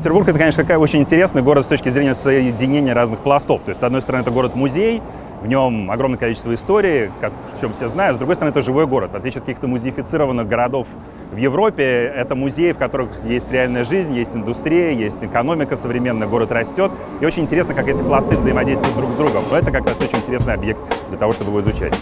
Петербург — это, конечно, очень интересный город с точки зрения соединения разных пластов. То есть, с одной стороны, это город-музей, в нем огромное количество истории, в чем все знают. С другой стороны, это живой город. В отличие от каких-то музеифицированных городов в Европе, это музеи, в которых есть реальная жизнь, есть индустрия, есть экономика современная, город растет. И очень интересно, как эти пласты взаимодействуют друг с другом. Но это как раз очень интересный объект для того, чтобы его изучать.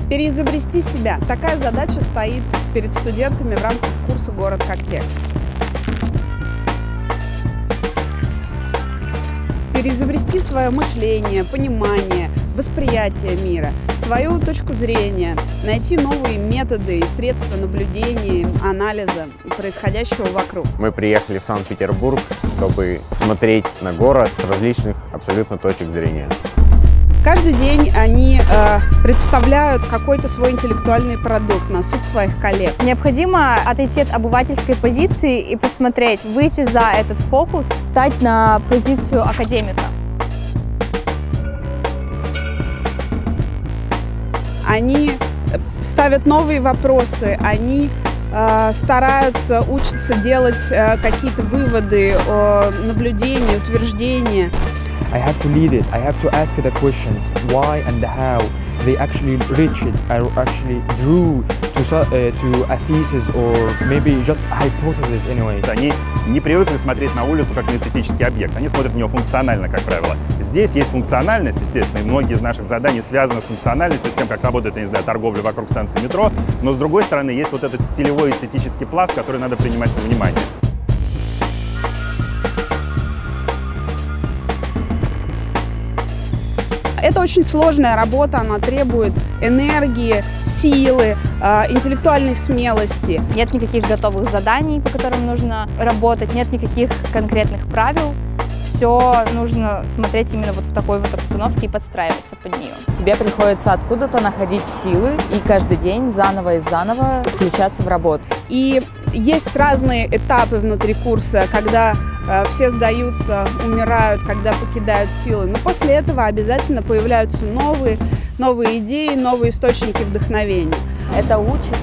Переизобрести себя. Такая задача стоит перед студентами в рамках курса «Город как текст». Переизобрести свое мышление, понимание, восприятие мира, свою точку зрения, найти новые методы и средства наблюдения, анализа происходящего вокруг. Мы приехали в Санкт-Петербург, чтобы смотреть на город с различных абсолютно точек зрения. Каждый день они представляют какой-то свой интеллектуальный продукт на суд своих коллег. Необходимо отойти от обывательской позиции и посмотреть, выйти за этот фокус, встать на позицию академика. Они ставят новые вопросы, они стараются, учатся делать какие-то выводы, наблюдения, утверждения. I have to lead it. I have to ask the questions why and how they actually reached it, or actually drew to a thesis or maybe just a hypothesis anyway. Они не привыкли смотреть на улицу как на эстетический объект. Они смотрят на него функционально, как правило. Здесь есть функциональность, естественно, и многие из наших заданий связаны с функциональностью, с тем, как работает, я не знаю, торговля вокруг станции метро. Но с другой стороны, есть вот этот стилевой эстетический пласт, который надо принимать во внимание. Это очень сложная работа, она требует энергии, силы, интеллектуальной смелости. Нет никаких готовых заданий, по которым нужно работать, нет никаких конкретных правил. Все нужно смотреть именно вот в такой вот обстановке и подстраиваться под нее. Тебе приходится откуда-то находить силы и каждый день заново и заново включаться в работу. И есть разные этапы внутри курса, когда все сдаются, умирают, когда покидают силы. Но после этого обязательно появляются новые идеи, новые источники вдохновения. Это учит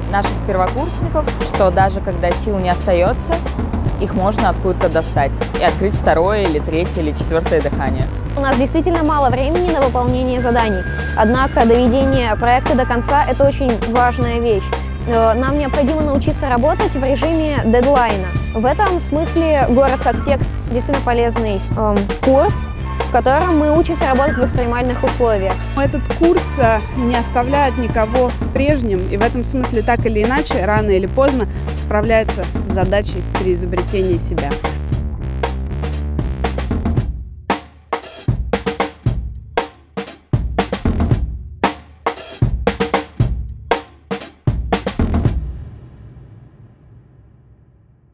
наших первокурсников, что даже когда сил не остается, их можно откуда-то достать и открыть второе или третье или четвертое дыхание. У нас действительно мало времени на выполнение заданий, однако доведение проекта до конца – это очень важная вещь. Нам необходимо научиться работать в режиме дедлайна. В этом смысле «Город как текст» действительно полезный курс, в котором мы учимся работать в экстремальных условиях. Этот курс не оставляет никого прежним, и в этом смысле так или иначе, рано или поздно справляется с задачей переизобретения себя.